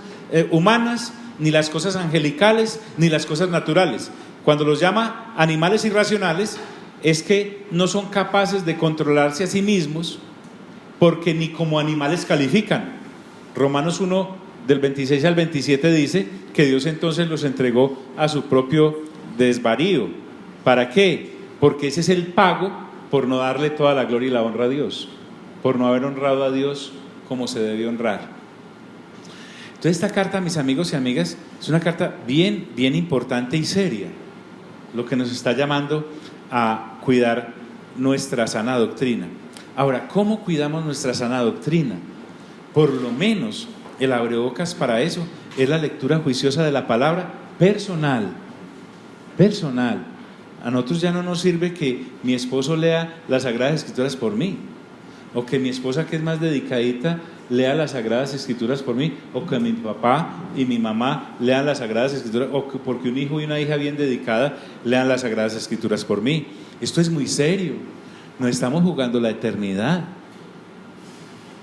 humanas, ni las cosas angelicales, ni las cosas naturales. Cuando los llama animales irracionales, es que no son capaces de controlarse a sí mismos, porque ni como animales califican. Romanos 1, del 26 al 27 dice que Dios entonces los entregó a su propio desvarío. ¿Para qué? Porque ese es el pago por no darle toda la gloria y la honra a Dios, por no haber honrado a Dios como se debe honrar. Entonces esta carta, mis amigos y amigas, es una carta bien importante y seria, lo que nos está llamando a cuidar nuestra sana doctrina. Ahora, ¿cómo cuidamos nuestra sana doctrina? Por lo menos el abrebocas para eso es la lectura juiciosa de la palabra personal. A nosotros ya no nos sirve que mi esposo lea las Sagradas Escrituras por mí, o que mi esposa, que es más dedicadita, lea las Sagradas Escrituras por mí, o que mi papá y mi mamá lean las Sagradas Escrituras, o que porque un hijo y una hija bien dedicada lean las Sagradas Escrituras por mí. Esto es muy serio, nos estamos jugando la eternidad.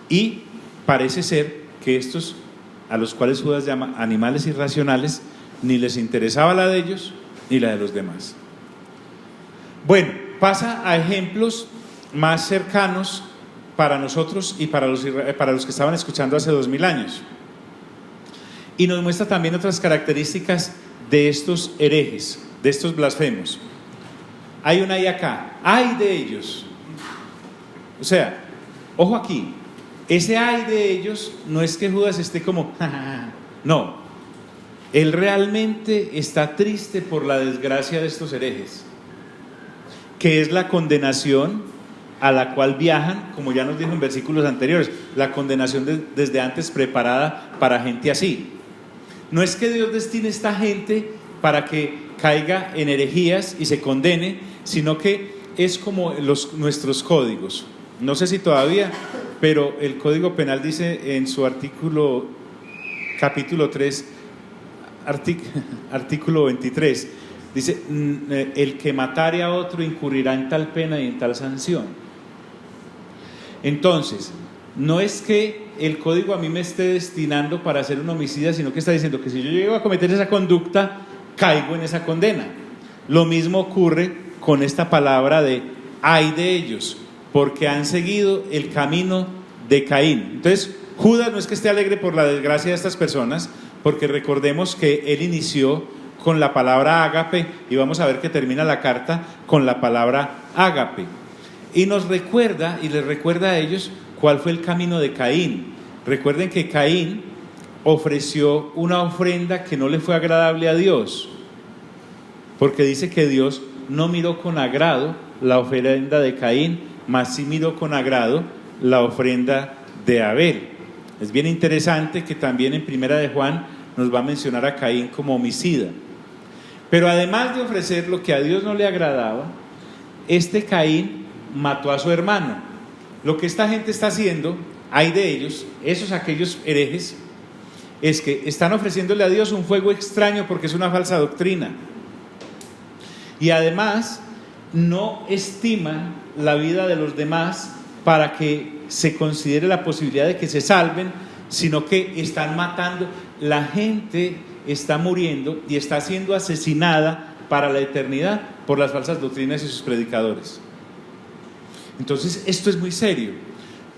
Y parece ser que estos, a los cuales Judas llama animales irracionales, ni les interesaba la de ellos ni la de los demás. Bueno, pasa a ejemplos más cercanos para nosotros y para los que estaban escuchando hace 2000 años. Y nos muestra también otras características de estos herejes, de estos blasfemos. Hay una y acá, ay de ellos. O sea, ojo aquí, ese ay de ellos no es que Judas esté como, no, él realmente está triste por la desgracia de estos herejes, que es la condenación a la cual viajan, como ya nos dijo en versículos anteriores, la condenación desde antes preparada para gente así. No es que Dios destine a esta gente para que caiga en herejías y se condene, sino que es como nuestros códigos. No sé si todavía, pero el Código Penal dice en su artículo, capítulo 3, artículo 23, dice: el que matare a otro incurrirá en tal pena y en tal sanción. Entonces, no es que el código a mí me esté destinando para ser un homicida, sino que está diciendo que si yo llego a cometer esa conducta, caigo en esa condena. Lo mismo ocurre con esta palabra de ay de ellos, porque han seguido el camino de Caín. Entonces, Judas no es que esté alegre por la desgracia de estas personas, porque recordemos que él inició con la palabra ágape y vamos a ver que termina la carta con la palabra ágape. Y nos recuerda y les recuerda a ellos cuál fue el camino de Caín. Recuerden que Caín ofreció una ofrenda que no le fue agradable a Dios, porque dice que Dios no miró con agrado la ofrenda de Caín, mas sí miró con agrado la ofrenda de Abel. Es bien interesante que también en Primera de Juan nos va a mencionar a Caín como homicida. Pero además de ofrecer lo que a Dios no le agradaba, este Caín mató a su hermano. Lo que esta gente está haciendo, hay de ellos, aquellos herejes, es que están ofreciéndole a Dios un fuego extraño porque es una falsa doctrina. Y además no estiman la vida de los demás para que se considere la posibilidad de que se salven, sino que están matando. La gente está muriendo y está siendo asesinada para la eternidad por las falsas doctrinas y sus predicadores. Entonces esto es muy serio.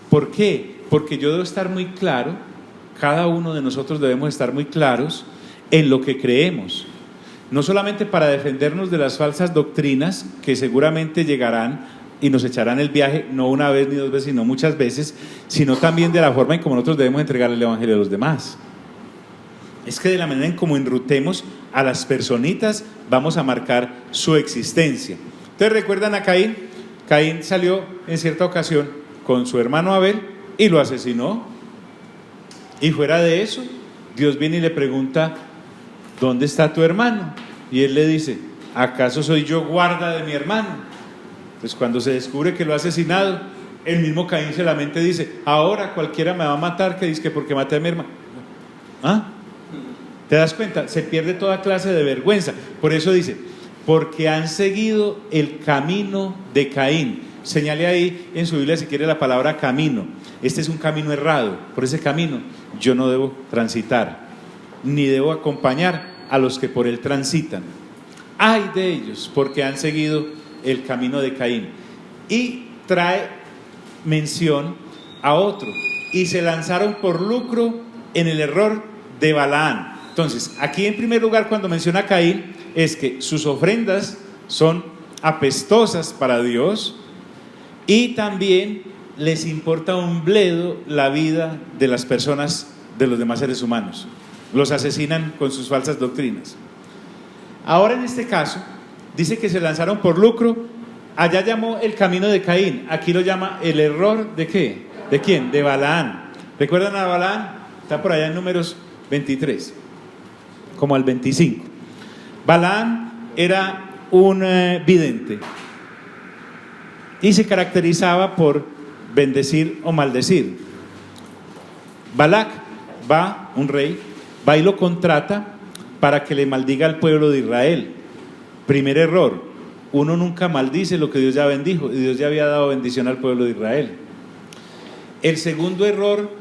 ¿Por qué? Porque yo debo estar muy claro, cada uno de nosotros debemos estar muy claros en lo que creemos, no solamente para defendernos de las falsas doctrinas que seguramente llegarán y nos echarán el viaje, no una vez ni dos veces, sino muchas veces, sino también de la forma en cómo nosotros debemos entregar el evangelio a los demás. Es que de la manera en cómo enrutemos a las personitas vamos a marcar su existencia. Entonces, ¿recuerdan a Caín? Caín salió en cierta ocasión con su hermano Abel y lo asesinó. Y fuera de eso, Dios viene y le pregunta: ¿dónde está tu hermano? Y él le dice: ¿acaso soy yo guarda de mi hermano? Pues cuando se descubre que lo ha asesinado, el mismo Caín se lamenta y dice: ahora cualquiera me va a matar, que dice que porque maté a mi hermano. ¿Ah? ¿Te das cuenta? Se pierde toda clase de vergüenza. Por eso dice: porque han seguido el camino de Caín. Señale ahí en su Biblia si quiere la palabra camino. Este es un camino errado. Por ese camino yo no debo transitar, ni debo acompañar a los que por él transitan. Ay de ellos, porque han seguido el camino de Caín. Y trae mención a otro: y se lanzaron por lucro en el error de Balaán. Entonces, aquí en primer lugar, cuando menciona a Caín, es que sus ofrendas son apestosas para Dios y también les importa un bledo la vida de las personas, de los demás seres humanos. Los asesinan con sus falsas doctrinas. Ahora en este caso dice que se lanzaron por lucro. Allá llamó el camino de Caín, aquí lo llama el error ¿de qué? ¿De quién? De Balaán. ¿Recuerdan a Balaán? Está por allá en Números 23, como al 25. Balaán era un vidente y se caracterizaba por bendecir o maldecir. Balac va, un rey, va y lo contrata para que le maldiga al pueblo de Israel. Primer error: uno nunca maldice lo que Dios ya bendijo, y Dios ya había dado bendición al pueblo de Israel. El segundo error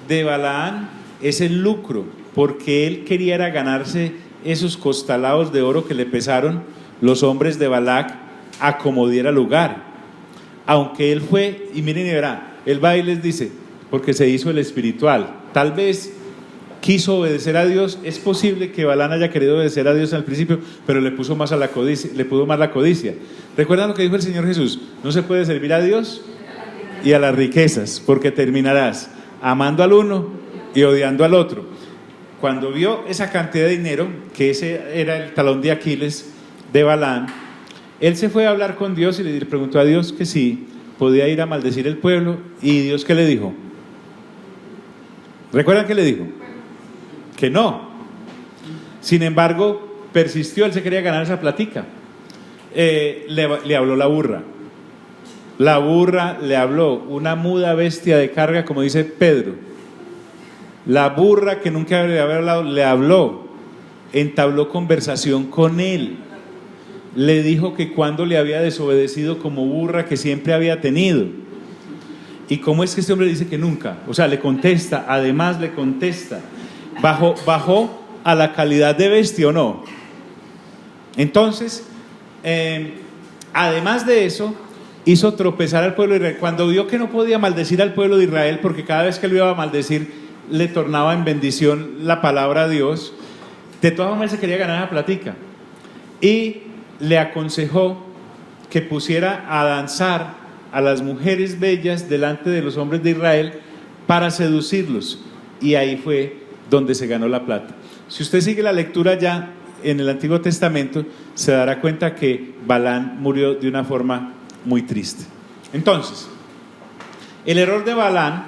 de Balaán es el lucro, porque él quería era ganarse esos costalados de oro que le pesaron los hombres de Balac a como diera lugar. Aunque él fue, y miren y verá, él va y les dice, porque se hizo el espiritual, tal vez quiso obedecer a Dios. Es posible que Balaán haya querido obedecer a Dios al principio, pero le puso más la codicia. ¿Recuerdan lo que dijo el Señor Jesús? No se puede servir a Dios y a las riquezas, porque terminarás amando al uno y odiando al otro. Cuando vio esa cantidad de dinero, que ese era el talón de Aquiles de Balaán, él se fue a hablar con Dios y le preguntó a Dios que si podía ir a maldecir el pueblo. ¿Y Dios qué le dijo? ¿Recuerdan qué le dijo? Que no. Sin embargo, persistió, él se quería ganar esa platica. Le habló la burra. La burra le habló, una muda bestia de carga, como dice Pedro. La burra que nunca le había hablado, le habló, entabló conversación con él. Le dijo que cuando le había desobedecido como burra que siempre había tenido. ¿Y cómo es que este hombre dice que nunca? O sea, le contesta, además le contesta. ¿Bajó a la calidad de bestia o no? Entonces, además de eso, hizo tropezar al pueblo de Israel. Cuando vio que no podía maldecir al pueblo de Israel, porque cada vez que lo iba a maldecir le tornaba en bendición la palabra de Dios, de todas formas él se quería ganar la platica y le aconsejó que pusiera a danzar a las mujeres bellas delante de los hombres de Israel para seducirlos, y ahí fue donde se ganó la plata. Si usted sigue la lectura ya en el Antiguo Testamento, se dará cuenta que Balaam murió de una forma muy triste. Entonces, el error de Balaam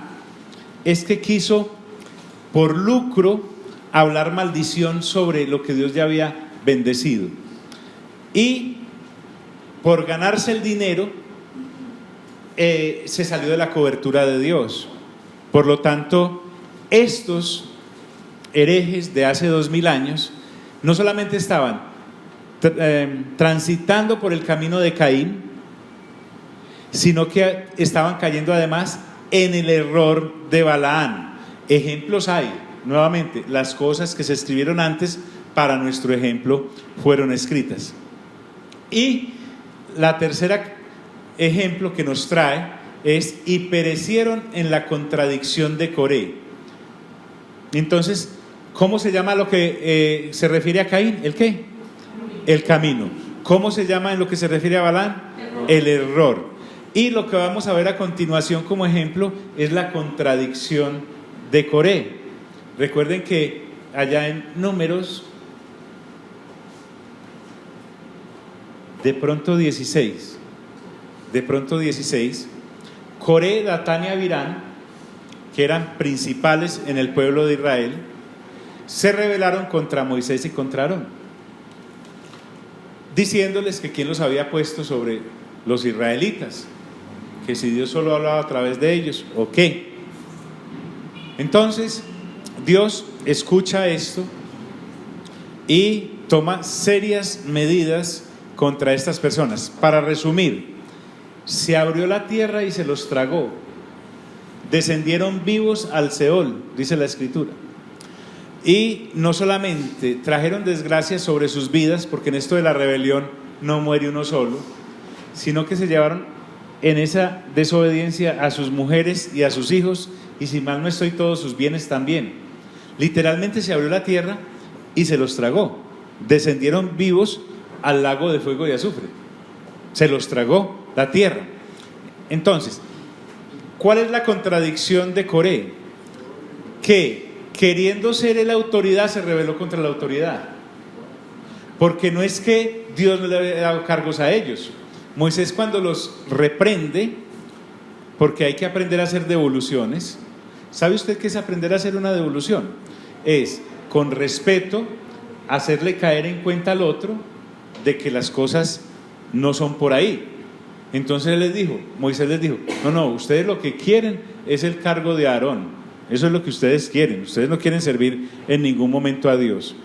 es que quiso por lucro hablar maldición sobre lo que Dios ya había bendecido, y por ganarse el dinero se salió de la cobertura de Dios. Por lo tanto, estos herejes de hace 2000 años no solamente estaban transitando por el camino de Caín, sino que estaban cayendo además en el error de Balaam. Ejemplos hay, nuevamente, las cosas que se escribieron antes para nuestro ejemplo fueron escritas. Y la tercera ejemplo que nos trae es: y perecieron en la contradicción de Coré. Entonces, ¿cómo se llama lo que se refiere a Caín? ¿El qué? El camino. ¿Cómo se llama en lo que se refiere a Balaam? El error. Y lo que vamos a ver a continuación como ejemplo es la contradicción de Coré. Recuerden que allá en Números, de pronto 16, Coré, Datán y Abirán, que eran principales en el pueblo de Israel, se rebelaron contra Moisés y contra Aarón, diciéndoles que quién los había puesto sobre los israelitas, que si Dios solo hablaba a través de ellos o qué. Entonces Dios escucha esto y toma serias medidas contra estas personas. Para resumir, se abrió la tierra y se los tragó, descendieron vivos al Seol, dice la Escritura. Y no solamente trajeron desgracia sobre sus vidas, porque en esto de la rebelión no muere uno solo, sino que se llevaron en esa desobediencia a sus mujeres y a sus hijos, y si mal no estoy, todos sus bienes también. Literalmente se abrió la tierra y se los tragó, descendieron vivos al lago de fuego y azufre, se los tragó la tierra. Entonces, ¿cuál es la contradicción de Coré? Que queriendo ser la autoridad se rebeló contra la autoridad, porque no es que Dios no le había dado cargos a ellos. Moisés, cuando los reprende, porque hay que aprender a hacer devoluciones. ¿Sabe usted qué es aprender a hacer una devolución? Es, con respeto, hacerle caer en cuenta al otro de que las cosas no son por ahí. Entonces Moisés les dijo: no, ustedes lo que quieren es el cargo de Aarón, eso es lo que ustedes quieren, ustedes no quieren servir en ningún momento a Dios.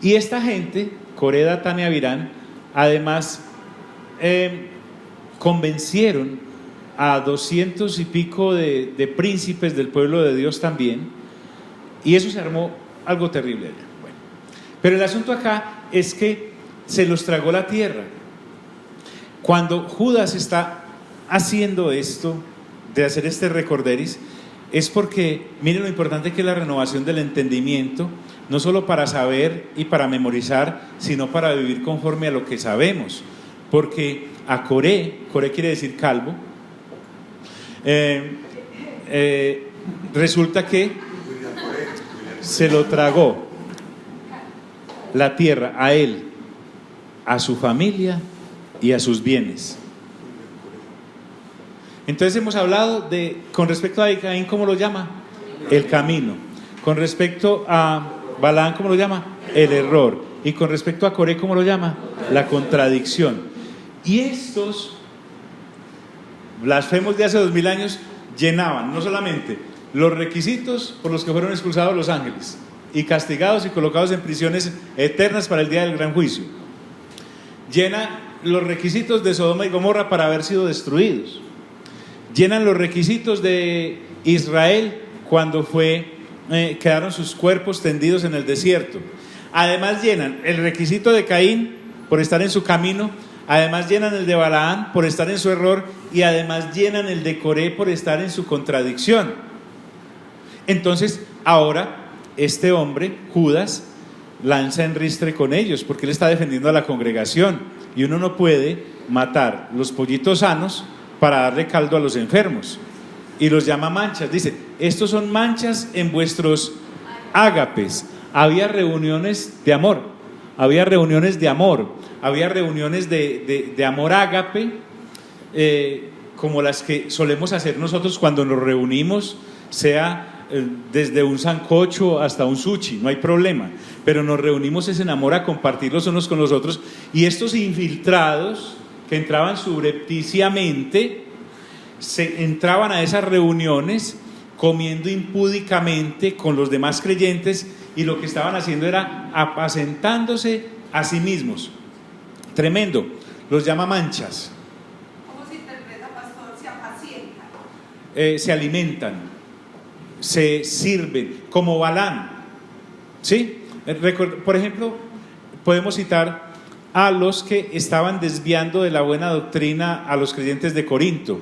Y esta gente, Coré, Datán y Abirán, además convencieron a 200 y pico de príncipes del pueblo de Dios también, y eso se armó algo terrible allá. Bueno, pero el asunto acá es que se los tragó la tierra. Cuando Judas está haciendo esto, de hacer este recorderis, es porque, miren lo importante que es la renovación del entendimiento, no solo para saber y para memorizar, sino para vivir conforme a lo que sabemos. Porque a Coré quiere decir calvo, resulta que se lo tragó la tierra a él, a su familia y a sus bienes. Entonces hemos hablado con respecto a Caín, ¿cómo lo llama? El camino. Con respecto a Balaam, ¿cómo lo llama? El error. Y con respecto a Coré, ¿cómo lo llama? La contradicción. Y estos blasfemos de hace 2000 años llenaban no solamente los requisitos por los que fueron expulsados los ángeles y castigados y colocados en prisiones eternas para el día del gran juicio, llena los requisitos de Sodoma y Gomorra para haber sido destruidos, llenan los requisitos de Israel cuando quedaron sus cuerpos tendidos en el desierto. Además llenan el requisito de Caín por estar en su camino, además llenan el de Balaán por estar en su error, y además llenan el de Coré por estar en su contradicción. Entonces ahora este hombre, Judas, lanza en ristre con ellos, porque él está defendiendo a la congregación, y uno no puede matar los pollitos sanos para darle caldo a los enfermos, y los llama manchas. Dice, estos son manchas en vuestros ágapes. Había reuniones de amor, había reuniones de amor, había reuniones de amor ágape, como las que solemos hacer nosotros cuando nos reunimos, sea desde un sancocho hasta un sushi, no hay problema, pero nos reunimos es en amor a compartir los unos con los otros. Y estos infiltrados que entraban subrepticiamente, entraban a esas reuniones comiendo impúdicamente con los demás creyentes, y lo que estaban haciendo era apacentándose a sí mismos. Tremendo. Los llama manchas. ¿Cómo se interpreta, pastor? Se apacientan. Se alimentan, se sirven, como Balaam, ¿sí? Por ejemplo, podemos citar a los que estaban desviando de la buena doctrina a los creyentes de Corinto.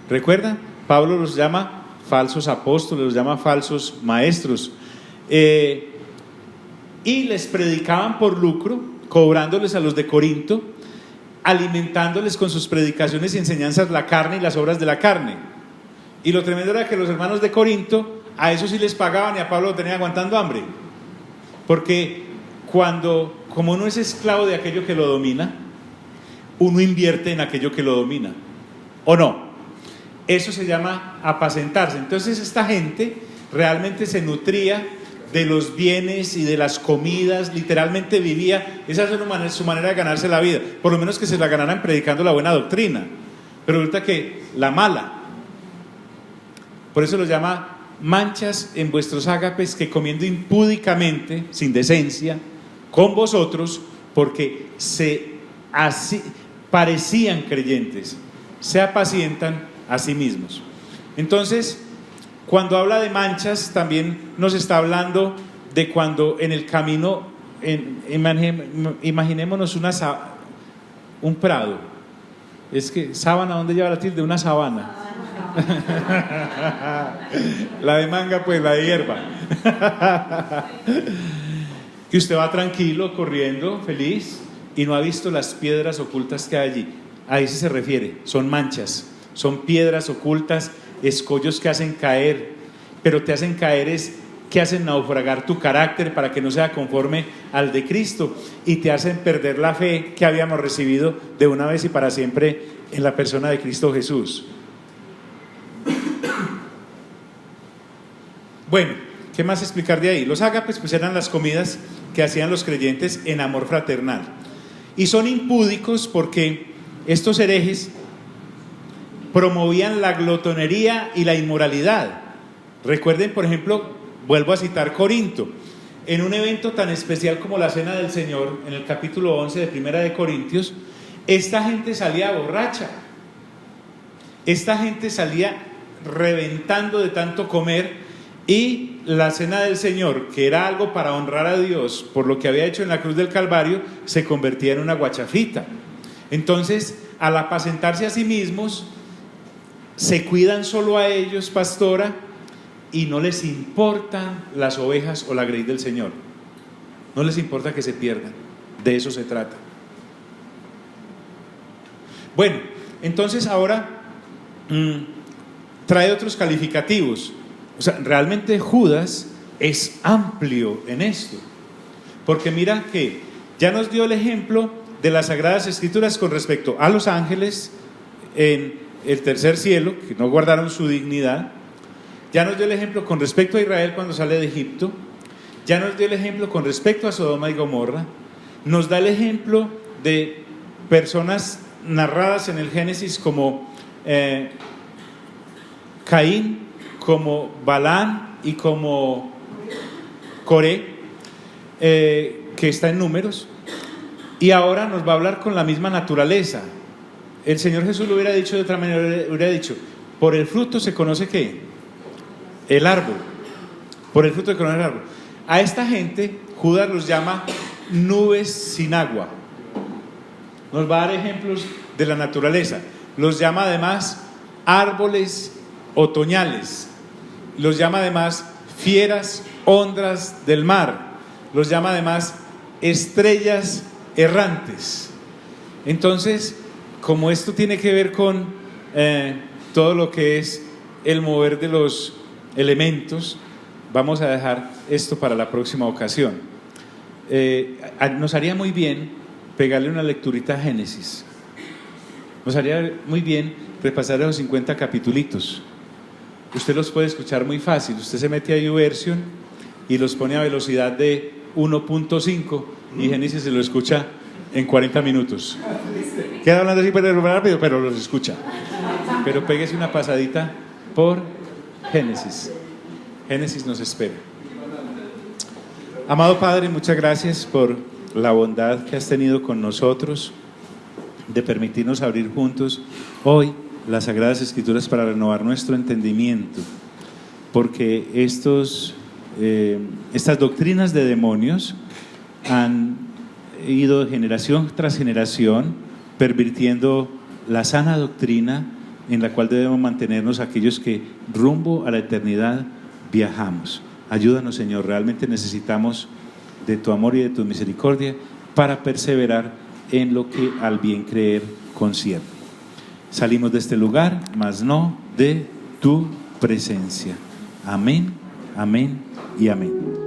¿Recuerdan? Pablo los llama falsos apóstoles, los llama falsos maestros, y les predicaban por lucro, cobrándoles a los de Corinto, alimentándoles con sus predicaciones y enseñanzas la carne y las obras de la carne. Y lo tremendo era que los hermanos de Corinto, a eso sí les pagaban, y a Pablo lo tenían aguantando hambre, porque como uno es esclavo de aquello que lo domina, uno invierte en aquello que lo domina, ¿o no? Eso se llama apacentarse. Entonces esta gente realmente se nutría de los bienes y de las comidas, literalmente vivía, esa es su manera de ganarse la vida, por lo menos que se la ganaran predicando la buena doctrina, pero resulta que la mala. Por eso los llama manchas en vuestros ágapes, que comiendo impúdicamente, sin decencia, con vosotros, porque así parecían creyentes, se apacientan a sí mismos. Entonces, cuando habla de manchas, también nos está hablando de cuando en el camino, imaginémonos un prado. Es que sábana, ¿dónde lleva la tilde? Una sabana. La de manga, pues la de hierba. Que usted va tranquilo, corriendo, feliz, y no ha visto las piedras ocultas que hay allí. A eso se refiere, son manchas. Son piedras ocultas, escollos que hacen caer, pero te hacen caer que hacen naufragar tu carácter para que no sea conforme al de Cristo, y te hacen perder la fe que habíamos recibido de una vez y para siempre en la persona de Cristo Jesús. Bueno, ¿qué más explicar de ahí? Los ágapes pues eran las comidas que hacían los creyentes en amor fraternal, y son impúdicos porque estos herejes promovían la glotonería y la inmoralidad. Recuerden, por ejemplo, vuelvo a citar Corinto, en un evento tan especial como la Cena del Señor, en el capítulo 11 de Primera de Corintios, esta gente salía borracha, esta gente salía reventando de tanto comer, y la Cena del Señor, que era algo para honrar a Dios por lo que había hecho en la cruz del Calvario, se convertía en una guachafita. Entonces, al apacentarse a sí mismos, se cuidan solo a ellos, pastora, y no les importan las ovejas o la grey del Señor. No les importa que se pierdan. De eso se trata. Bueno, entonces ahora trae otros calificativos. O sea, realmente Judas es amplio en esto, porque mira que ya nos dio el ejemplo de las Sagradas Escrituras con respecto a los ángeles en el tercer cielo, que no guardaron su dignidad. Ya nos dio el ejemplo con respecto a Israel cuando sale de Egipto. Ya nos dio el ejemplo con respecto a Sodoma y Gomorra. Nos da el ejemplo de personas narradas en el Génesis como Caín, como Balaam y como Coré, que está en Números. Y ahora nos va a hablar con la misma naturaleza. El Señor Jesús lo hubiera dicho de otra manera, hubiera dicho: por el fruto se conoce ¿qué? El árbol. Por el fruto se conoce el árbol. A esta gente Judas los llama nubes sin agua. nos va a dar ejemplos de la naturaleza. Los llama además árboles otoñales, los llama además fieras ondas del mar, los llama además estrellas errantes. Entonces, como esto tiene que ver con todo lo que es el mover de los elementos, vamos a dejar esto para la próxima ocasión. Nos haría muy bien pegarle una lecturita a Génesis. Nos haría muy bien repasar los 50 capitulitos. Usted los puede escuchar muy fácil. Usted se mete a YouVersion y los pone a velocidad de 1.5 y Génesis se lo escucha en 40 minutos. Queda hablando así pero rápido, pero los escucha. Pero péguese una pasadita por Génesis. Génesis nos espera. Amado Padre, muchas gracias por la bondad que has tenido con nosotros de permitirnos abrir juntos hoy las Sagradas Escrituras para renovar nuestro entendimiento, porque estas doctrinas de demonios han ido generación tras generación pervirtiendo la sana doctrina en la cual debemos mantenernos aquellos que rumbo a la eternidad viajamos. Ayúdanos, Señor, realmente necesitamos de tu amor y de tu misericordia para perseverar en lo que al bien creer concierne. Salimos de este lugar, mas no de tu presencia. Amén, amén y amén.